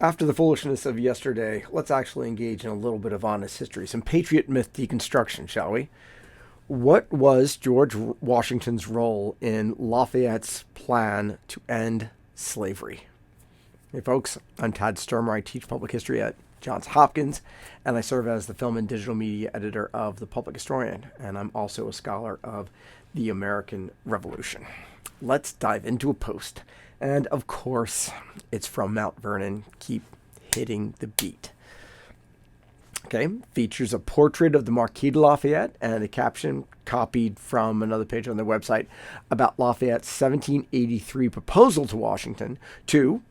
After the foolishness of yesterday, let's actually engage in a little bit of honest history, some patriot myth deconstruction, shall we? What was George Washington's role in Lafayette's plan to end slavery? Hey folks, I'm Todd Sturmer. I teach public history at Johns Hopkins, and I serve as the film and digital media editor of The Public Historian, and I'm also a scholar of the American Revolution. Let's dive into a post. And of course, it's from Mount Vernon. Keep hitting the beat. Okay, features a portrait of the Marquis de Lafayette and a caption copied from another page on their website about Lafayette's 1783 proposal to Washington to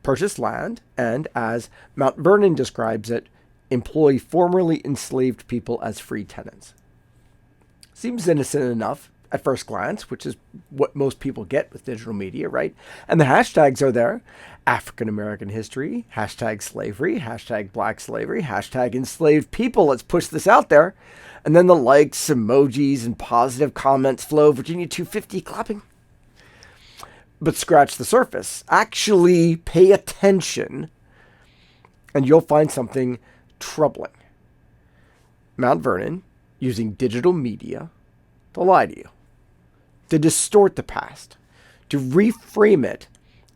purchase land and, as Mount Vernon describes it, employ formerly enslaved people as free tenants. Seems innocent enough at first glance, which is what most people get with digital media, right? And the hashtags are there. African American history, hashtag slavery, hashtag black slavery, hashtag enslaved people. Let's push this out there. And then the likes, emojis, and positive comments flow. Virginia 250 clapping. But scratch the surface. Actually pay attention, and you'll find something troubling. Mount Vernon using digital media to lie to you, to distort the past, to reframe it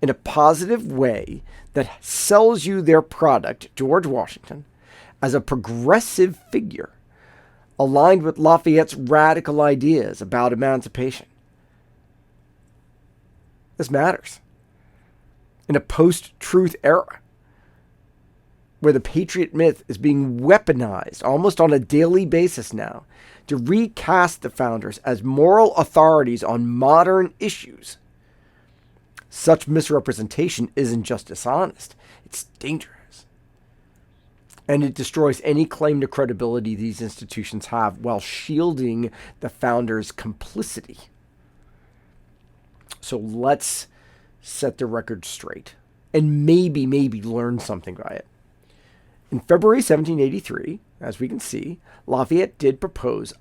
in a positive way that sells you their product, George Washington, as a progressive figure aligned with Lafayette's radical ideas about emancipation. This matters. In a post-truth era, where the patriot myth is being weaponized almost on a daily basis now to recast the founders as moral authorities on modern issues. Such misrepresentation isn't just dishonest, it's dangerous. And it destroys any claim to credibility these institutions have while shielding the founders' complicity. So let's set the record straight and maybe learn something by it. In February 1783, as we can see, Lafayette did propose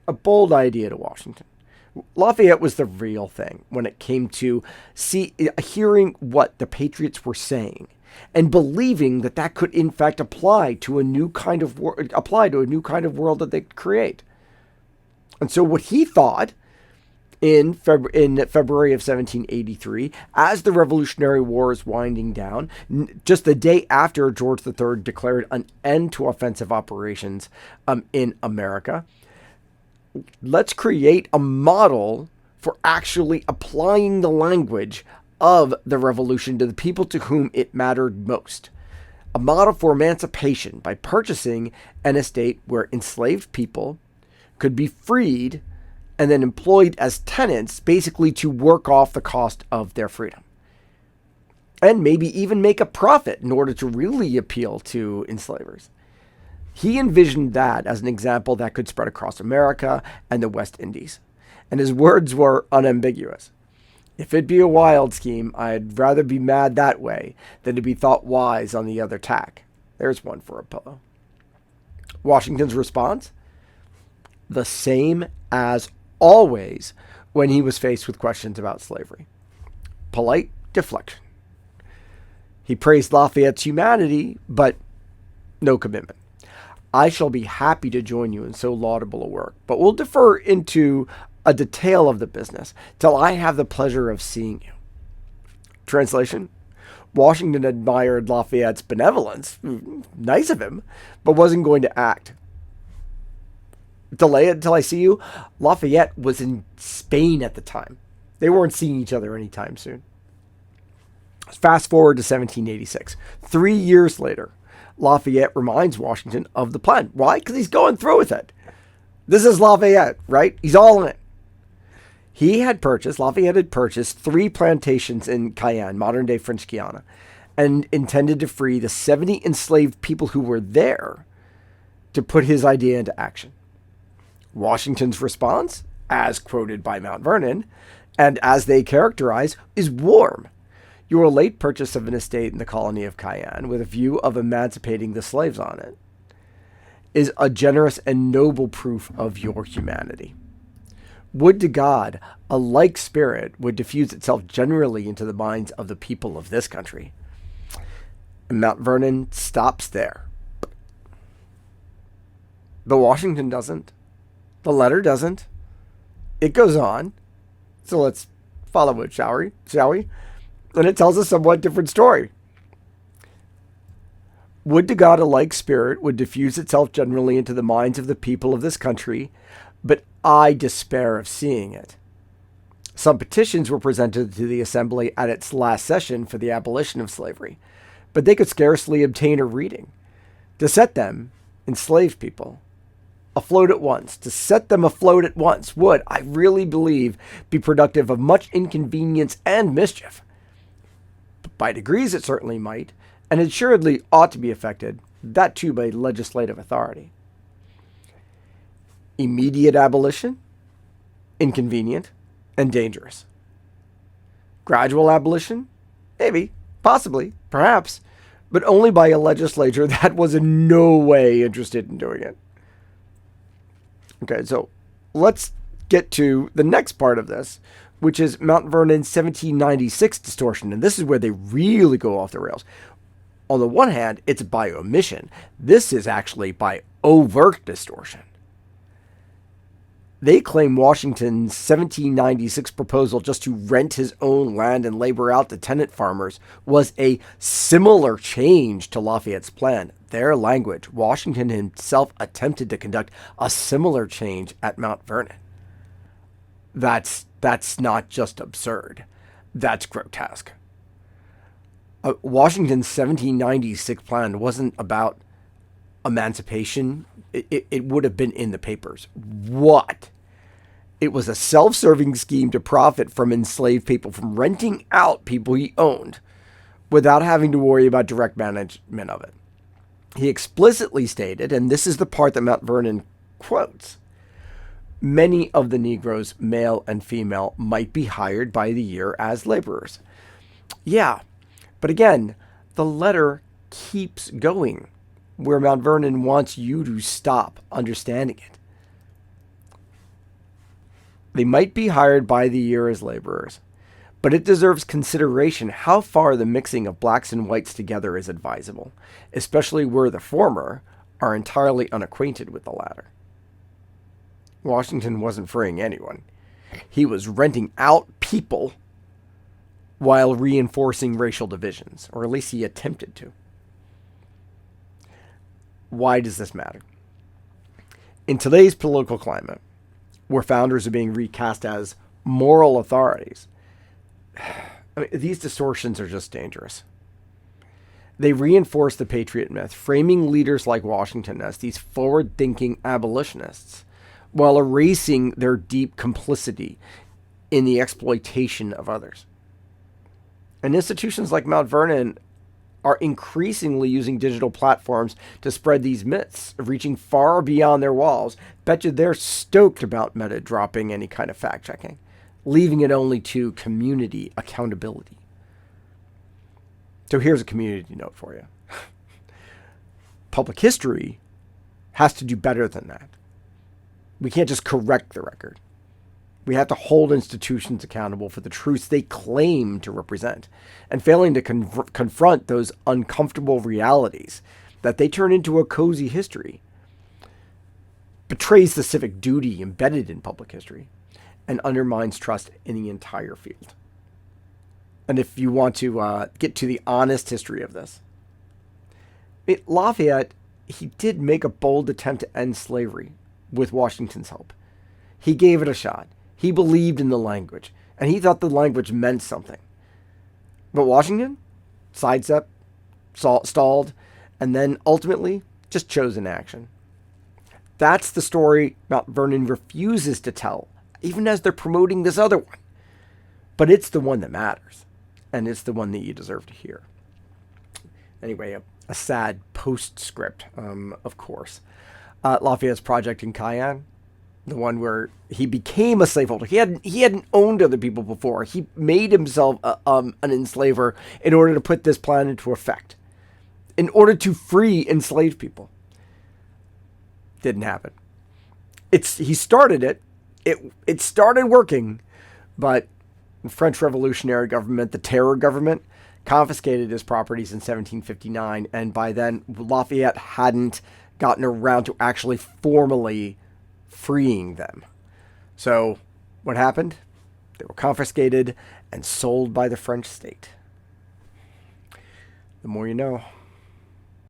a bold idea to Washington. Lafayette was the real thing when it came to hearing what the Patriots were saying and believing that that could in fact apply to a new kind of world that they could create. And so what he thought in February of 1783, as the Revolutionary War is winding down, just the day after George III declared an end to offensive operations in America, let's create a model for actually applying the language of the revolution to the people to whom it mattered most. A model for emancipation by purchasing an estate where enslaved people could be freed and then employed as tenants, basically to work off the cost of their freedom. And maybe even make a profit in order to really appeal to enslavers. He envisioned that as an example that could spread across America and the West Indies. And his words were unambiguous. If it be a wild scheme, I'd rather be mad that way than to be thought wise on the other tack. There's one for a pillow. Washington's response? The same as always when he was faced with questions about slavery. Polite deflection. He praised Lafayette's humanity, but no commitment. I shall be happy to join you in so laudable a work, but we'll defer into a detail of the business till I have the pleasure of seeing you. Translation: Washington admired Lafayette's benevolence, nice of him, but wasn't going to act. Delay it until I see you. Lafayette was in Spain at the time. They weren't seeing each other anytime soon. Fast forward to 1786. 3 years later, Lafayette reminds Washington of the plan. Why? Because he's going through with it. This is Lafayette, right? He's all in it. Lafayette had purchased 3 plantations in Guyana, modern-day French Guiana, and intended to free the 70 enslaved people who were there to put his idea into action. Washington's response, as quoted by Mount Vernon, and as they characterize, is warm. Your late purchase of an estate in the colony of Cayenne with a view of emancipating the slaves on it is a generous and noble proof of your humanity. Would to God a like spirit would diffuse itself generally into the minds of the people of this country. And Mount Vernon stops there. But Washington doesn't. The letter doesn't. It goes on. So let's follow it, shall we? And it tells a somewhat different story. Would to God a like spirit would diffuse itself generally into the minds of the people of this country, but I despair of seeing it. Some petitions were presented to the Assembly at its last session for the abolition of slavery, but they could scarcely obtain a reading. To set them, enslaved people, afloat at once, to set them afloat at once would, I really believe, be productive of much inconvenience and mischief. But by degrees it certainly might, and assuredly ought to be effected, that too by legislative authority. Immediate abolition? Inconvenient and dangerous. Gradual abolition? Maybe, possibly, perhaps, but only by a legislature that was in no way interested in doing it. Okay, so let's get to the next part of this, which is Mount Vernon's 1796 distortion, and this is where they really go off the rails. On the one hand, it's by omission. This is actually by overt distortion. They claim Washington's 1796 proposal just to rent his own land and labor out to tenant farmers was a similar change to Lafayette's plan. Their language, Washington himself attempted to conduct a similar change at Mount Vernon. That's not just absurd. That's grotesque. Washington's 1796 plan wasn't about emancipation. It would have been in the papers. What? It was a self-serving scheme to profit from enslaved people, from renting out people he owned without having to worry about direct management of it. He explicitly stated, and this is the part that Mount Vernon quotes, many of the Negroes, male and female, might be hired by the year as laborers. Yeah, but again, the letter keeps going where Mount Vernon wants you to stop understanding it. They might be hired by the year as laborers, but it deserves consideration how far the mixing of blacks and whites together is advisable, especially where the former are entirely unacquainted with the latter. Washington wasn't freeing anyone. He was renting out people while reinforcing racial divisions, or at least he attempted to. Why does this matter? In today's political climate, where founders are being recast as moral authorities, these distortions are just dangerous. They reinforce the patriot myth, framing leaders like Washington as these forward-thinking abolitionists, while erasing their deep complicity in the exploitation of others. And institutions like Mount Vernon are increasingly using digital platforms to spread these myths, reaching far beyond their walls. Betcha they're stoked about Meta dropping any kind of fact-checking, leaving it only to community accountability. So here's a community note for you. Public history has to do better than that. We can't just correct the record. We have to hold institutions accountable for the truths they claim to represent, and failing to confront those uncomfortable realities that they turn into a cozy history betrays the civic duty embedded in public history and undermines trust in the entire field. And if you want to get to the honest history of this, Lafayette, he did make a bold attempt to end slavery with Washington's help. He gave it a shot. He believed in the language, and he thought the language meant something. But Washington sidestepped, stalled, and then ultimately just chose inaction. That's the story Mount Vernon refuses to tell, even as they're promoting this other one. But it's the one that matters, and it's the one that you deserve to hear. Anyway, a sad postscript, of course. Lafayette's project in Cayenne, the one where he became a slaveholder. He hadn't owned other people before. He made himself an enslaver in order to put this plan into effect, in order to free enslaved people. Didn't happen. He started it. It started working, but the French Revolutionary government, the terror government, confiscated his properties in 1759, and by then Lafayette hadn't gotten around to actually formally freeing them. So what happened? They were confiscated and sold by the French state. The more you know.